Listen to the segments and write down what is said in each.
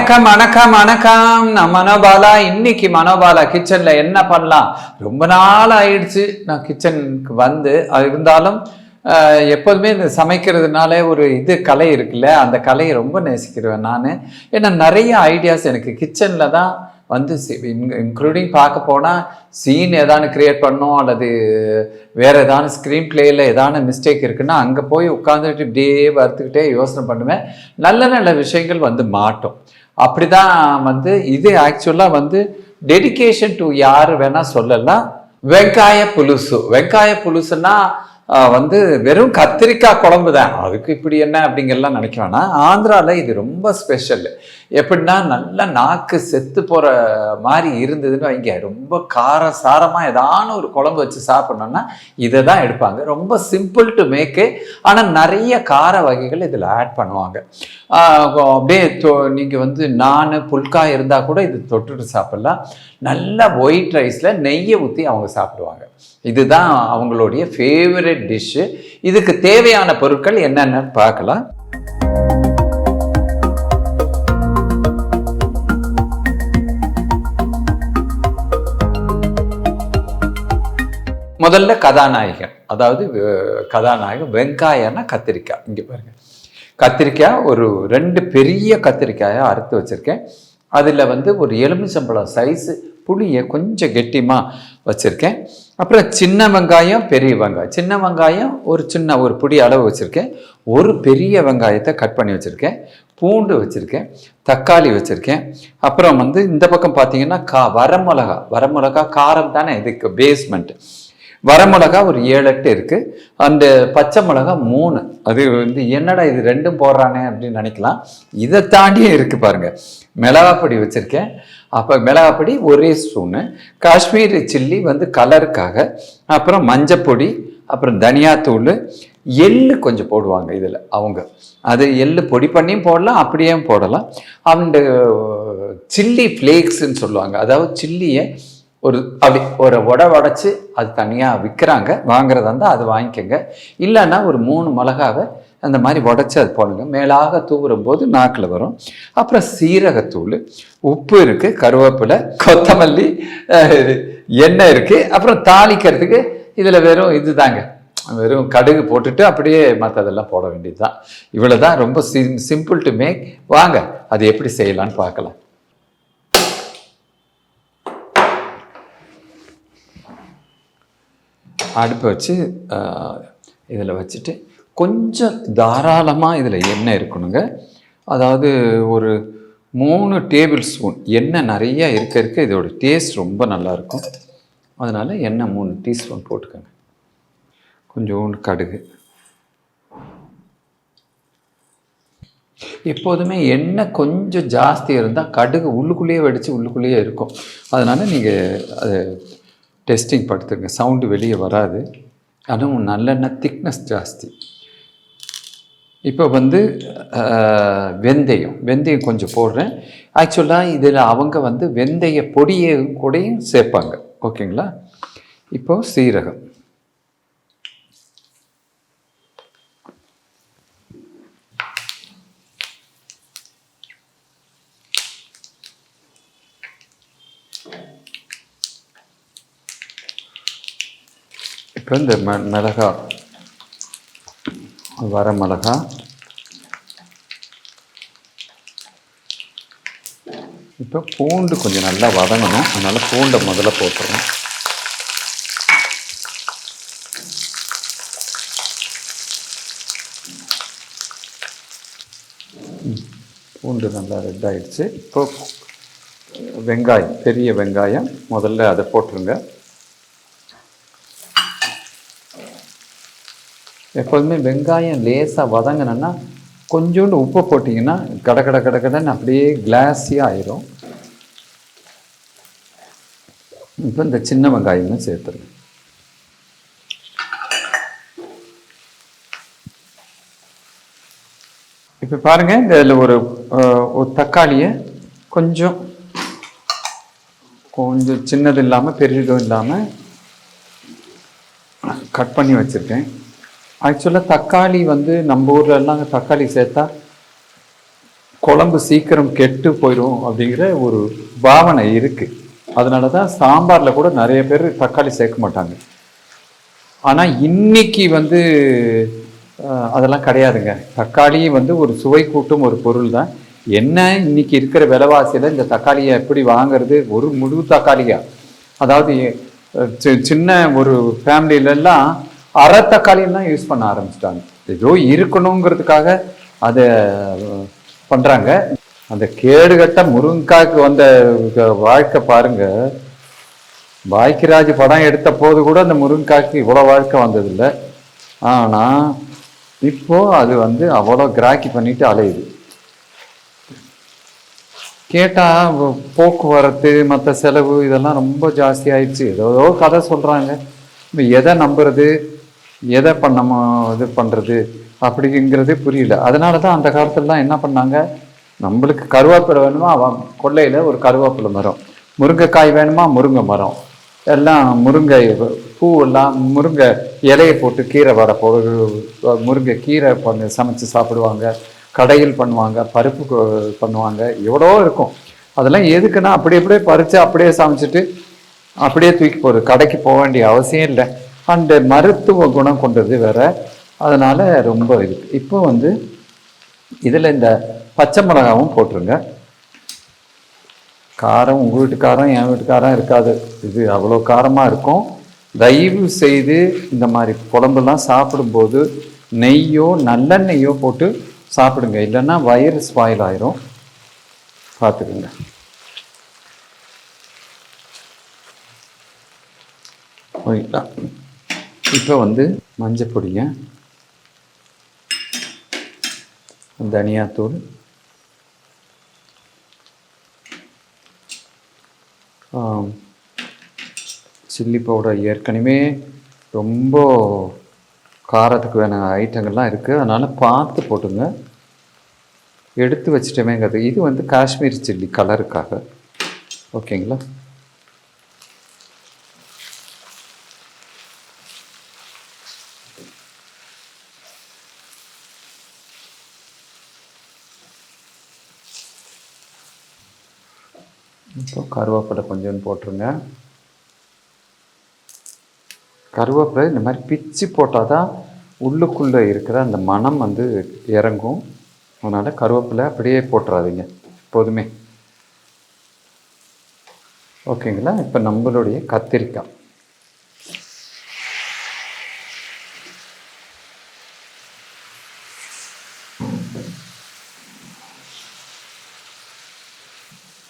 வணக்கம் வணக்கம் வணக்கம். நான் மனோபாலா. இன்னைக்கு மனோபாலா கிச்சன்ல என்ன பண்ணலாம், ரொம்ப நாள் ஆயிடுச்சு நான் கிச்சனுக்கு வந்து. இருந்தாலும் எப்போதுமே இந்த சமைக்கிறதுனால ஒரு கலை இருக்குல்ல, அந்த கலையை ரொம்ப நேசிக்கிறேன் நான். ஏன்னா நிறைய ஐடியாஸ் எனக்கு கிச்சனில் தான் வந்து இன்க்ளூடிங் பார்க்க போனால் சீன் ஏதானு கிரியேட் பண்ணோம், அல்லது வேறு ஏதான ஸ்க்ரீன் பிளேயில் ஏதான மிஸ்டேக் இருக்குன்னா அங்கே போய் உட்காந்துட்டு இப்படியே வறுத்துக்கிட்டே யோசனை பண்ணுவேன். நல்ல நல்ல விஷயங்கள் வந்து மாட்டோம். அப்படி தான் வந்து இது ஆக்சுவலாக வந்து டெடிகேஷன் டு யார் வேணால் சொல்லலாம். வெங்காய புலுசு. வெங்காய புலுசுன்னா வந்து வெறும் கத்திரிக்காய் குழம்பு தான், அதுக்கு இப்படி என்ன அப்படிங்கலாம் நினைக்க வேணாம். ஆந்திராவில் இது ரொம்ப ஸ்பெஷல். எப்படின்னா நல்லா நாக்கு செத்து போகிற மாதிரி இருந்ததுன்னு வைங்க, ரொம்ப காரம் சாரமாக ஏதான ஒரு குழம்பு வச்சு சாப்பிட்ணோன்னா இதை தான் எடுப்பாங்க. ரொம்ப சிம்பிள் டு மேக்கு. ஆனால் நிறைய கார வகைகள் இதில் ஆட் பண்ணுவாங்க. அப்படியே நீங்கள் வந்து நான் புல்காய் இருந்தால் கூட இது தொட்டுட்டு சாப்பிட்லாம். நல்லா ஒயிட் ரைஸில் நெய்யை ஊற்றி அவங்க சாப்பிடுவாங்க. இதுதான் அவங்களுடைய ஃபேவரட் டிஷ்ஷு. இதுக்கு தேவையான பொருட்கள் என்னென்னு பார்க்கலாம். முதல்ல கதாநாயகன், அதாவது கதாநாயகன் வெங்காயம்னா கத்திரிக்காய். இங்கே பாருங்கள், கத்திரிக்காய் ஒரு 2 பெரிய கத்திரிக்காயை அறுத்து வச்சுருக்கேன். அதில் வந்து ஒரு எலுமிச்சம்பழம் சைஸு புளியை கொஞ்சம் கெட்டிமாக வச்சுருக்கேன். அப்புறம் சின்ன வெங்காயம், பெரிய வெங்காயம். சின்ன வெங்காயம் ஒரு பிடி அளவு வச்சுருக்கேன். ஒரு பெரிய வெங்காயத்தை கட் பண்ணி வச்சுருக்கேன். பூண்டு வச்சுருக்கேன். தக்காளி வச்சுருக்கேன். அப்புறம் வந்து இந்த பக்கம் பார்த்தீங்கன்னா வரமிளகா காரம் தானே இதுக்கு பேஸ்மெண்ட். வரமிளகா ஒரு 7-8 இருக்குது. அந்த பச்சை மிளகா 3. அது வந்து என்னடா இது 2 போடுறானே அப்படின்னு நினைக்கலாம். இதை தாண்டியே இருக்குது பாருங்கள். மிளகாப்பொடி வச்சுருக்கேன். அப்போ மிளகாப்பொடி 1 ஸ்பூனு. காஷ்மீரி சில்லி வந்து கலருக்காக. அப்புறம் மஞ்சப்பொடி, அப்புறம் தனியாத்தூள், எள்ளு கொஞ்சம் போடுவாங்க இதில் அவங்க. அது எள்ளு பொடி பண்ணியும் போடலாம், அப்படியே போடலாம். அந்த சில்லி ஃப்ளேக்ஸ்ன்னு சொல்லுவாங்க. அதாவது சில்லியை அப்படி ஒரு உடைச்சி அது தனியாக விற்கிறாங்க. வாங்குறதா இருந்தால் அது வாங்கிக்கோங்க. இல்லைன்னா ஒரு 3 மிளகாவை அந்த மாதிரி உடச்சி அது போடுங்க. மேலாக தூவுறும் போது நாக்கில் வரும். அப்புறம் சீரகத்தூள், உப்பு இருக்குது, கருவேப்பிலை, கொத்தமல்லி, எண்ணெய் இருக்குது. அப்புறம் தாளிக்கிறதுக்கு இதில் வெறும் இது தாங்க, வெறும் கடுகு போட்டுட்டு அப்படியே மற்றதெல்லாம் போட வேண்டியது தான். இவ்வளோ தான். ரொம்ப சிம்பிள் டு மேக். வாங்க அது எப்படி செய்யலான்னு பார்க்கலாம். அடுப்பை வச்சு இதில் வச்சுட்டு கொஞ்சம் தாராளமாக இதில் எண்ணெய் இருக்கணுங்க. அதாவது ஒரு 3 டேபிள் ஸ்பூன் எண்ணெய் நிறையா இருக்க இதோட டேஸ்ட் ரொம்ப நல்லாயிருக்கும். அதனால் எண்ணெய் 3 டீஸ்பூன் போட்டுக்கோங்க. கொஞ்சோண்டு கடுகு. எப்போதுமே எண்ணெய் கொஞ்சம் ஜாஸ்தி இருந்தால் கடுகு உள்ளுக்குள்ளேயே வெடித்து உள்ளுக்குள்ளேயே இருக்கும். அதனால் நீங்கள் அதை டெஸ்டிங் படுத்துங்க. சவுண்டு வெளியே வராது. அதுவும் நல்லெண்ணெய் திக்னஸ் ஜாஸ்தி. இப்போ வந்து வெந்தயம் கொஞ்சம் போடுறேன். ஆக்சுவலாக இதில் அவங்க வந்து வெந்தய கூடையும் சேர்ப்பாங்க. ஓகேங்களா? இப்போது சீரகம், இப்போ இந்த வரமிளகா, இப்போ பூண்டு கொஞ்சம் நல்லா வதங்கணும். அதனால் பூண்டை முதல்ல போட்டுறோம். பூண்டு நல்லா ரெட் ஆகிடுச்சு. இப்போ வெங்காயம், பெரிய வெங்காயம் முதல்ல அதை போட்டுருங்க. எப்போதுமே வெங்காயம் லேசாக வதங்கினோன்னா கொஞ்சோண்டு உப்பு போட்டிங்கன்னா கடன்னு அப்படியே கிளாஸியாக ஆயிரும். இப்போ இந்த சின்ன வெங்காயமும் சேர்த்துருங்க. இப்போ பாருங்கள், இதில் ஒரு தக்காளியை கொஞ்சம் சின்னது இல்லாமல் பெரியதும் இல்லாமல் கட் பண்ணி வச்சுருக்கேன். ஆக்சுவலாக தக்காளி வந்து நம்ம ஊர்லெல்லாம் தக்காளி சேர்த்தா குழம்பு சீக்கிரம் கெட்டு போயிடும் அப்படிங்கிற ஒரு பாவனை இருக்குது. அதனால தான் சாம்பாரில் கூட நிறைய பேர் தக்காளி சேர்க்க மாட்டாங்க. ஆனால் இன்னைக்கு வந்து அதெல்லாம் கிடையாதுங்க. தக்காளி வந்து ஒரு சுவை கூட்டும் ஒரு பொருள் தான். என்ன இன்னைக்கு இருக்கிற விலைவாசியில் இந்த தக்காளியை எப்படி வாங்கிறது? ஒரு முழு தக்காளியா, அதாவது சின்ன ஒரு ஃபேமிலியிலலாம் அரை தக்காளியெல்லாம் யூஸ் பண்ண ஆரம்பிச்சிட்டாங்க. ஏதோ இருக்கணுங்கிறதுக்காக அதை பண்ணுறாங்க. அந்த கேடுகட்ட முருங்காய்க்கு வந்த வாழ்க்கை பாருங்க. பாக்கியராஜ் படம் எடுத்த போது கூட அந்த முருங்காய்க்கு இவ்வளோ வாழ்க்கை வந்ததில்லை. ஆனால் இப்போ அது வந்து அவ்வளோ கிராக்கி பண்ணிட்டு அலையுது. கேட்டால் போக்குவரத்து மற்ற செலவு இதெல்லாம் ரொம்ப ஜாஸ்தி ஆயிடுச்சு. ஏதோ கதை சொல்கிறாங்க. இப்போ எதை நம்புறது, எதை இது பண்ணுறது அப்படிங்கிறது புரியல. அதனால தான் அந்த காலத்துலலாம் என்ன பண்ணாங்க, நம்மளுக்கு கருவேப்பிலை வேணுமா கொள்ளையில் ஒரு கருவேப்பிலை மரம், முருங்கைக்காய் வேணுமா முருங்கை மரம், எல்லாம் முருங்கை பூவெல்லாம் முருங்கை இலையை போட்டு கீரை வடை போடு, முருங்கை கீரை சமைச்சு சாப்பிடுவாங்க, கடையில் பண்ணுவாங்க, பருப்பு பண்ணுவாங்க, எவ்வளோ இருக்கும். அதெல்லாம் எதுக்குன்னா அப்படியே பறித்து அப்படியே சமைச்சிட்டு அப்படியே தூக்கி போடுறது. கடைக்கு போக வேண்டிய அவசியம் இல்லை. அந்த மருத்துவ குணம் கொண்டது வேற. அதனால் ரொம்ப இது. இப்போ வந்து இதில் இந்த பச்சை மிளகாவும் போட்டுருங்க. காரம் உங்கள் வீட்டுக்காரம் என் வீட்டுக்காரம் இருக்காது, இது அவ்வளோ காரமாக இருக்கும். தயவு செய்து இந்த மாதிரி குழம்புலாம் சாப்பிடும்போது நெய்யோ நல்லெண்ணெய்யோ போட்டு சாப்பிடுங்க, இல்லைன்னா வயிறு ஸ்பாயில் ஆயிரும். பார்த்துக்குங்க. ஓகேங்களா? இப்போ வந்து மஞ்சள் பொடிங்க, தனியாத்தூள், சில்லி பவுடர். ஏற்கனவே ரொம்ப காரத்துக்கு வேண ஐட்டங்கள்லாம் இருக்குது, அதனால் பார்த்து போட்டுங்க. எடுத்து வச்சுட்டோமேங்கிறது. இது வந்து காஷ்மீர் சில்லி கலருக்காக. ஓகேங்களா? இப்போ கருவேப்பிலை கொஞ்சம் போட்டுருங்க. கருவேப்பிலை இந்த மாதிரி பிச்சு போட்டால் தான் உள்ளுக்குள்ளே இருக்கிற அந்த மனம் வந்து இறங்கும். அதனால் கருவேப்பிலை அப்படியே போட்டுறாதீங்க எப்போதுமே. ஓகேங்களா? இப்போ நம்மளுடைய கத்திரிக்காய்,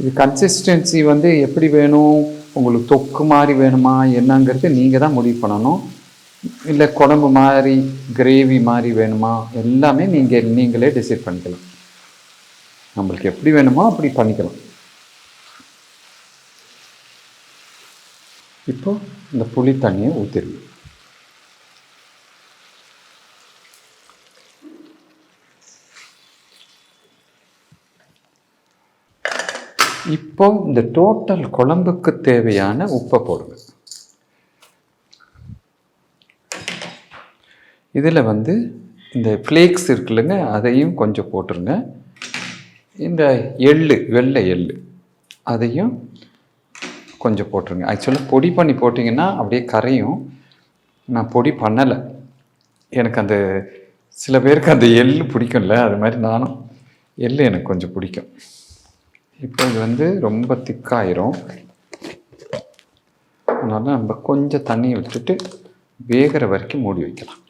இது கன்சிஸ்டன்சி வந்து எப்படி வேணும், உங்களுக்கு தொக்கு மாதிரி வேணுமா என்னங்கிறது நீங்கள் தான் முடிவு பண்ணணும். இல்லை குழம்பு மாதிரி கிரேவி மாதிரி வேணுமா, எல்லாமே நீங்களே டிசைட் பண்ணிக்கலாம். நம்மளுக்கு எப்படி வேணுமோ அப்படி பண்ணிக்கலாம். இப்போ இந்த புளி தண்ணியை ஊற்றிடுங்க. இப்போ இந்த டோட்டல் குழம்புக்கு தேவையான உப்பை போடுங்க. இதில் வந்து இந்த ஃப்ளேக்ஸ் இருக்குல்லைங்க, அதையும் கொஞ்சம் போட்டுருங்க. இந்த வெள்ளை எள்ளு அதையும் கொஞ்சம் போட்டுருங்க. ஆக்சுவலாக பொடி பண்ணி போட்டிங்கன்னா அப்படியே கரையும். நான் பொடி பண்ணலை. எனக்கு அந்த சில பேருக்கு அந்த எள்ளு பிடிக்கும்ல, அது மாதிரி நானும் எள்ளு எனக்கு கொஞ்சம் பிடிக்கும். இப்போ இது வந்து ரொம்ப திக்காயிரும். அதனால் நம்ம கொஞ்சம் தண்ணியை விட்டுட்டு வேகிற வரைக்கும் மூடி வைக்கலாம்.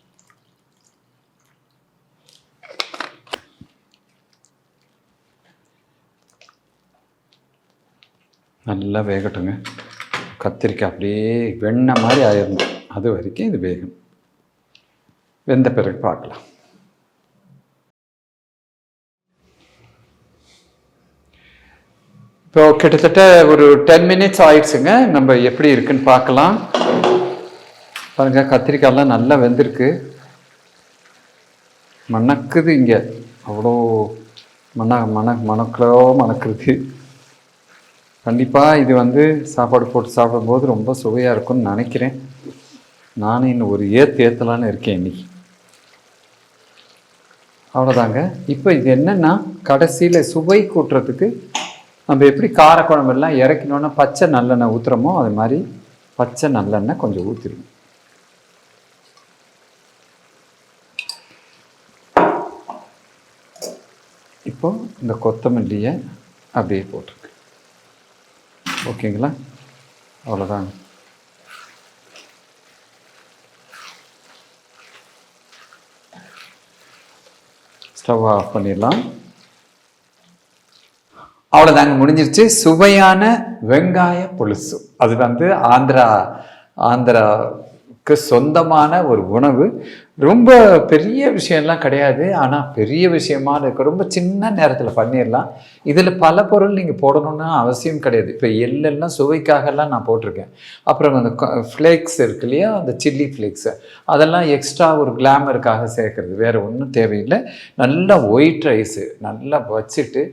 நல்லா வேகட்டுங்க. கத்திரிக்காய் அப்படியே வெண்ணெய் மாதிரி ஆயிடணும், அது வரைக்கும் இது வேகணும். வெந்த பிறகு பார்க்கலாம். இப்போ கிட்டத்தட்ட ஒரு 10 மினிட்ஸ் ஆயிடுச்சுங்க. நம்ம எப்படி இருக்குன்னு பார்க்கலாம். பாருங்க, கத்திரிக்காயெல்லாம் நல்லா வெந்திருக்கு. மணக்குது இங்கே, அவ்வளோ மணக்குது. கண்டிப்பாக இது வந்து சாப்பாடு போட்டு சாப்பிடும்போது ரொம்ப சுவையாக இருக்கும்னு நினைக்கிறேன். நானும் இன்னும் ஒரு ஏற்றலான்னு இருக்கேன் இன்னைக்கு. அவ்வளோதாங்க. இப்போ இது என்னென்னா, கடைசியில் சுவை கூட்டுறதுக்கு நம்ம எப்படி காரக்குழம்பெல்லாம் இறக்கணுன்னா பச்சை நல்லெண்ணெய் ஊற்றுறோமோ அது மாதிரி பச்சை நல்லெண்ணெய் கொஞ்சம் ஊற்றிடுவோம். இப்போ இந்த கொத்தமல்லியை அப்படியே போட்டிருக்கு. ஓகேங்களா? அவ்வளோதாங்க. ஸ்டவ் ஆஃப் பண்ணிடலாம். அவ்வளோதாங்க, முடிஞ்சிருச்சு. சுவையான வெங்காய புலுசு. அது வந்து ஆந்திராவுக்கு சொந்தமான ஒரு உணவு. ரொம்ப பெரிய விஷயம்லாம் கிடையாது, ஆனால் பெரிய விஷயமா இருக்கு. ரொம்ப சின்ன நேரத்தில் பண்ணிடலாம். இதில் பல பொருள் நீங்கள் போடணும்னு அவசியம் கிடையாது. இப்போ எள்ளெல்லாம் சுவைக்காகலாம் நான் போட்டிருக்கேன். அப்புறம் அந்த ஃப்ளேக்ஸ் இருக்கு இல்லையா, அந்த சில்லி ஃப்ளேக்ஸு, அதெல்லாம் எக்ஸ்ட்ரா ஒரு கிளாமருக்காக சேர்க்குறது, வேறு ஒன்றும் தேவையில்லை. நல்லா ஒயிட் ரைஸு நல்லா வச்சுட்டு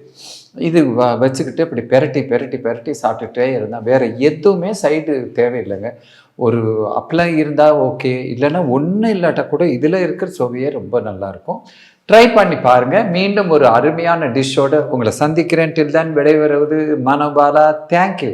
இது வச்சுக்கிட்டு இப்படி பெரட்டி சாப்பிட்டுட்டே இருந்தால் வேறு எதுவுமே சைடு தேவையில்லைங்க. ஒரு அப்பளம் இருந்தால் ஓகே, இல்லைன்னா ஒன்றும் இல்லாட்டா கூட இதில் இருக்கிற சுவையே ரொம்ப நல்லாயிருக்கும். ட்ரை பண்ணி பாருங்கள். மீண்டும் ஒரு அருமையான டிஷ்ஷோடு உங்களை சந்திக்கிறேன். டில் தென் விடைபெறுவது மனோபாலா. தேங்க்யூ.